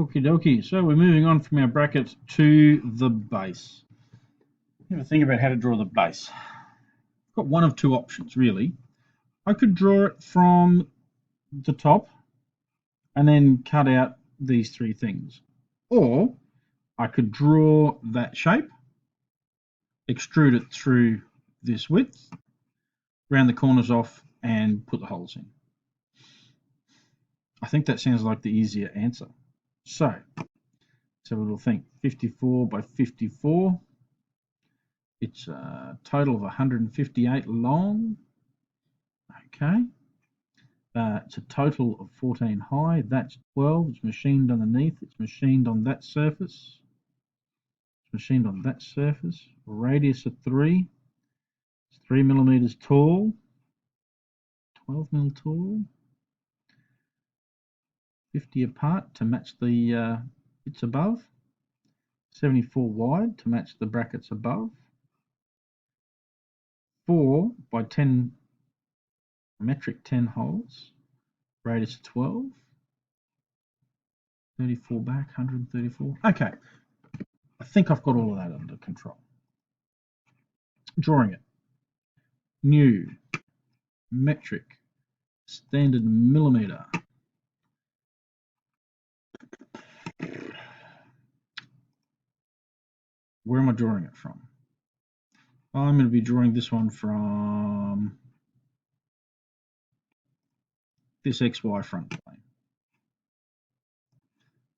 Okie dokie. So we're moving on from our bracket to the base. Have a think about how to draw the base. I've got one of two options, really. I could draw it from the top and then cut out these three things. Or I could draw that shape, extrude it through this width, round the corners off, and put the holes in. I think that sounds like the easier answer. So let's have a little think. 54 by 54. It's a total of 158 long. Okay. It's a total of 14 high. That's 12. It's machined underneath. It's machined on that surface. It's machined on that surface. Radius of 3. It's 3 millimeters tall. 12 mil tall. 50 apart to match the bits above. 74 wide to match the brackets above. 4 by 10 metric 10 holes. Radius 12. 34 back, 134. Okay, I think I've got all of that under control. Drawing it. New. Metric. Standard millimeter. Where am I drawing it from? I'm going to be drawing this one from this XY front plane.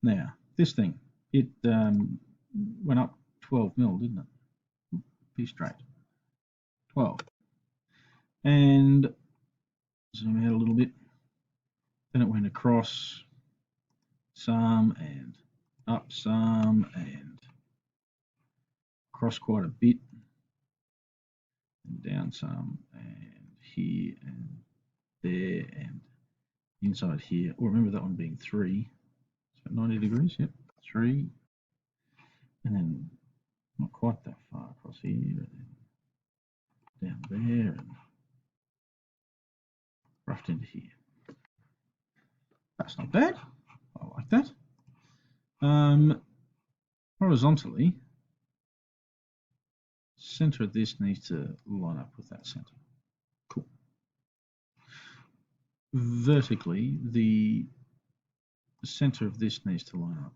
Now, this thing, it went up 12 mil, didn't it? Be straight. 12. And zoom out a little bit. Then it went across some and up some and across quite a bit. And down some and here and there and inside here. Oh, remember that one being 3. So 90 degrees, yep, 3. And then not quite that far across here, but then down there and roughed into here. That's not bad. I like that. Horizontally, center of this needs to line up with that center. Cool. Vertically, the center of this needs to line up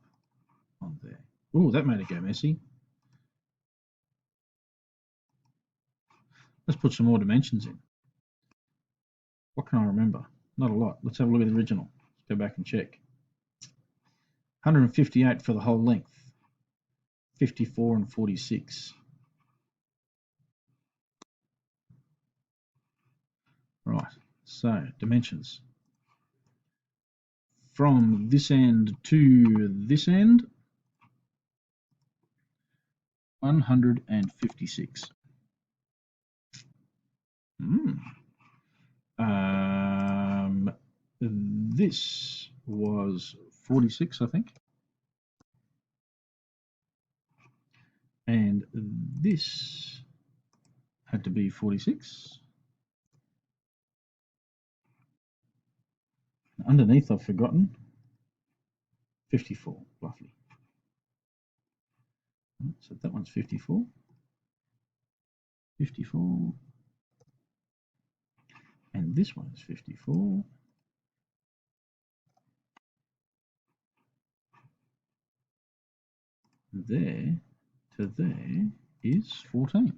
on there. Oh, that made it go messy. Let's put some more dimensions in. What can I remember? Not a lot. Let's have a look at the original. Let's go back and check. 158 for the whole length. 54 and 46. Right, so dimensions. From this end to this end, 156. This was 46, I think. And this had to be 46. Underneath, I've forgotten. 54, roughly. So that one's 54. 54. And this one is 54. There to there is 14.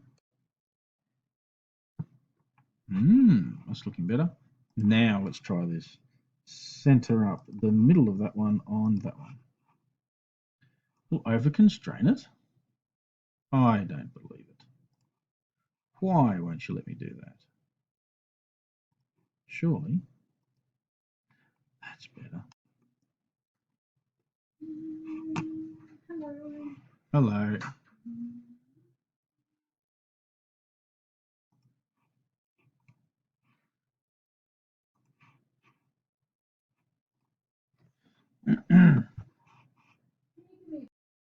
That's looking better. Now let's try this. Center up the middle of that one on that one. We'll over-constrain it. I don't believe it. Why won't you let me do that? Surely. That's better. Hello.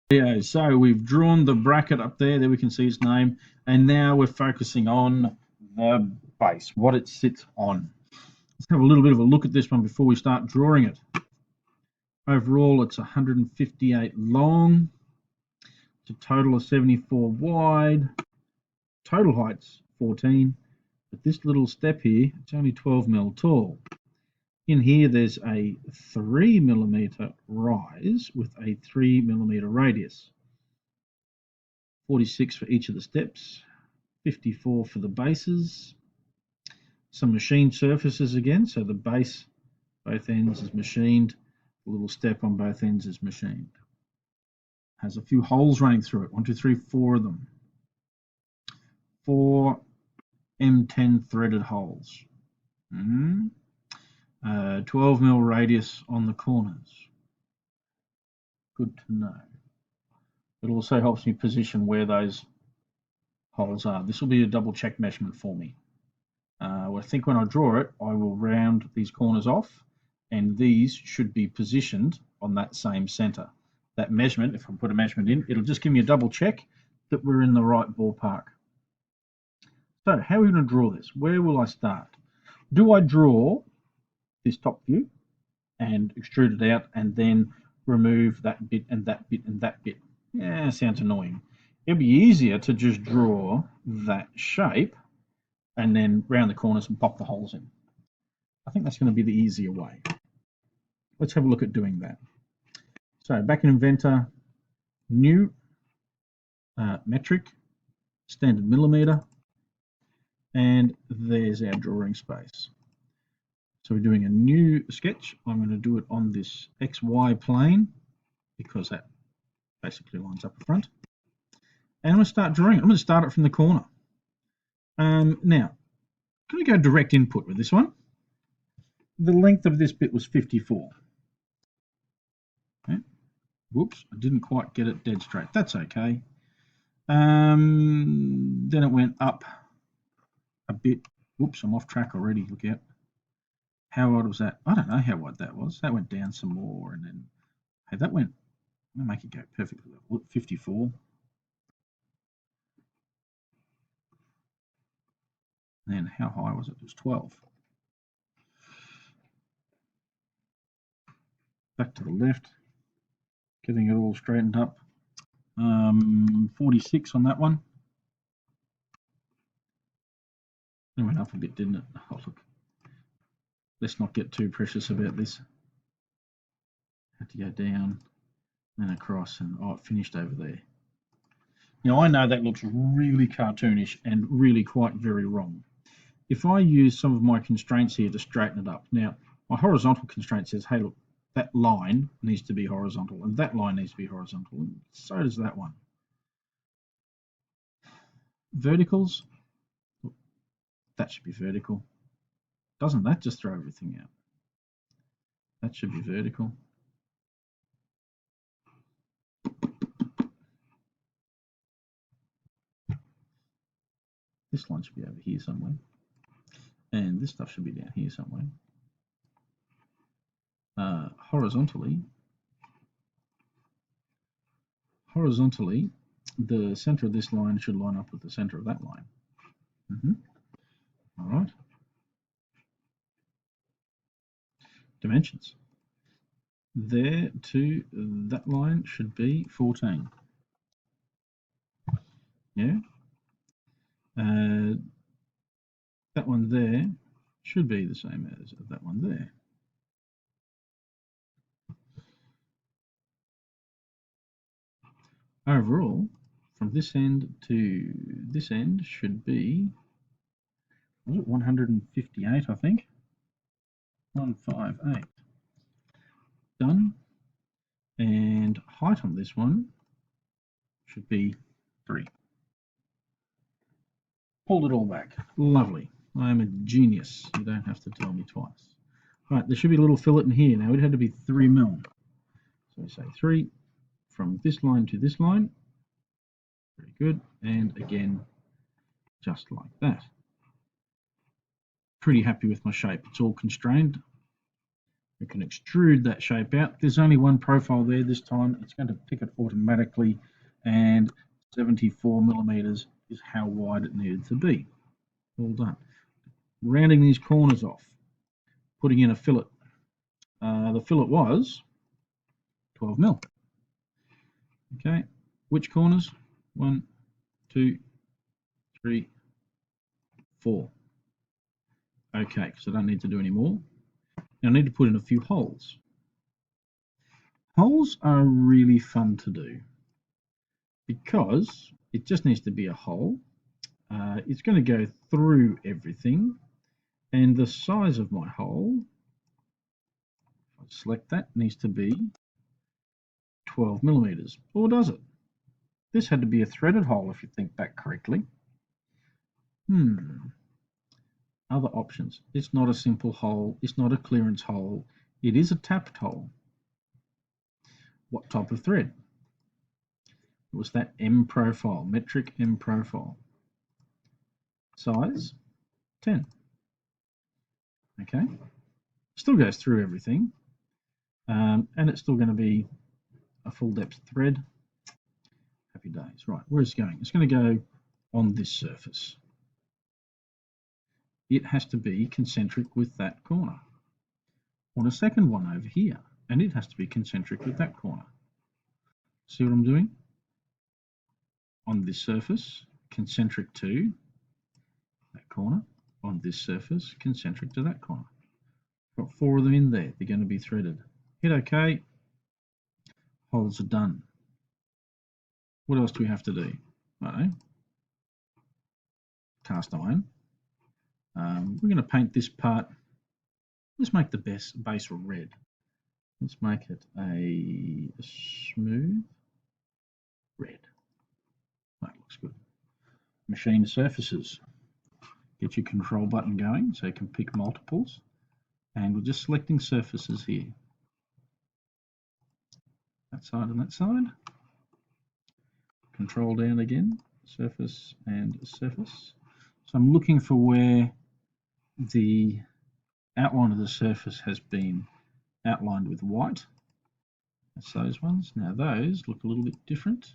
Yeah, so we've drawn the bracket up there. There we can see its name. And now we're focusing on the base, what it sits on. Let's have a little bit of a look at this one before we start drawing it. Overall, it's 158 long. It's a total of 74 wide. Total height's 14. But this little step here, it's only 12 mil tall. In here, there's a 3mm rise with a 3mm radius. 46 for each of the steps, 54 for the bases. Some machined surfaces again, so the base, both ends is machined. The little step on both ends is machined. Has a few holes running through it. 1, 2, 3, 4 of them. 4 M10 threaded holes. 12 mil radius on the corners. Good to know. It also helps me position where those holes are. This will be a double check measurement for me. I think when I draw it, I will round these corners off, and these should be positioned on that same center. That measurement, if I put a measurement in, it'll just give me a double check that we're in the right ballpark. So how are we going to draw this? Where will I start? Do I draw this top view and extrude it out and then remove that bit and that bit and that bit? Yeah, sounds annoying. It'd be easier to just draw that shape and then round the corners and pop the holes in. I think that's going to be the easier way. Let's have a look at doing that. So back in Inventor, new, metric, standard millimeter, and there's our drawing space. So we're doing a new sketch. I'm going to do it on this XY plane because that basically lines up the front. And I'm going to start drawing it. I'm going to start it from the corner. Now, I'm going to go direct input with this one. The length of this bit was 54. Okay. Whoops, I didn't quite get it dead straight. That's okay. Then it went up a bit. Whoops, I'm off track already. Look out. How wide was that? I don't know how wide that was. That went down some more, and then hey, that went. I'll make it go perfectly level. 54. And how high was it? It was 12. Back to the left, getting it all straightened up. 46 on that one. It went up a bit, didn't it? Oh, look. Let's not get too precious about this. Had to go down and across, and it finished over there. Now I know that looks really cartoonish and really quite very wrong. If I use some of my constraints here to straighten it up, now my horizontal constraint says, hey look, that line needs to be horizontal and that line needs to be horizontal, and so does that one. Verticals, that should be vertical. Doesn't that just throw everything out? That should be vertical. This line should be over here somewhere. And this stuff should be down here somewhere. Horizontally, the center of this line should line up with the center of that line. All right. Dimensions. There to that line should be 14. Yeah. That one there should be the same as that one there. Overall, from this end to this end should be, was it 158, I think? 158. Done. And height on this one should be 3. Pulled it all back. Lovely. I am a genius. You don't have to tell me twice. Right, there should be a little fillet in here. Now it had to be 3 mil. So we say 3 from this line to this line. Very good. And again, just like that. Pretty happy with my shape. It's all constrained. We can extrude that shape out. There's only one profile there this time. It's going to pick it automatically, and 74 millimeters is how wide it needed to be. All done. Rounding these corners off, putting in a fillet. The fillet was 12 mil. Okay, which corners? 1, 2, 3, 4. Okay, because I don't need to do any more. Now I need to put in a few holes. Holes are really fun to do because it just needs to be a hole. It's going to go through everything, and the size of my hole, if I select that, needs to be 12 millimeters. Or does it? This had to be a threaded hole if you think back correctly. Other options. It's not a simple hole. It's not a clearance hole. It is a tapped hole. What type of thread? It was that M profile, metric M profile. Size 10. Okay. Still goes through everything. And it's still going to be a full depth thread. Happy days. Right, where is it going? It's going to go on this surface. It has to be concentric with that corner. On a second one over here, and it has to be concentric with that corner. See what I'm doing? On this surface, concentric to that corner. On this surface, concentric to that corner. Got 4 of them in there. They're going to be threaded. Hit OK. Holes are done. What else do we have to do? I don't know. Cast iron. We're going to paint this part. Let's make the base red. Let's make it a smooth red. That looks good. Machine surfaces. Get your control button going so you can pick multiples. And we're just selecting surfaces here. That side and that side. Control down again. Surface and surface. So I'm looking for where the outline of the surface has been outlined with white. That's those ones. Now those look a little bit different.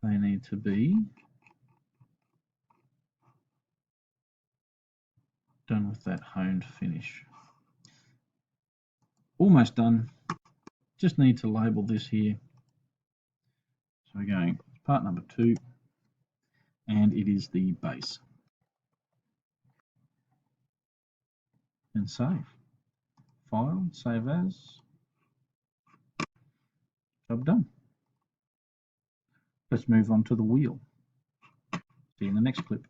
They need to be done with that honed finish. Almost done. Just need to label this here. So we're going part number 2, and it is the base. And save. File, save as. Job done. Let's move on to the wheel. See you in the next clip.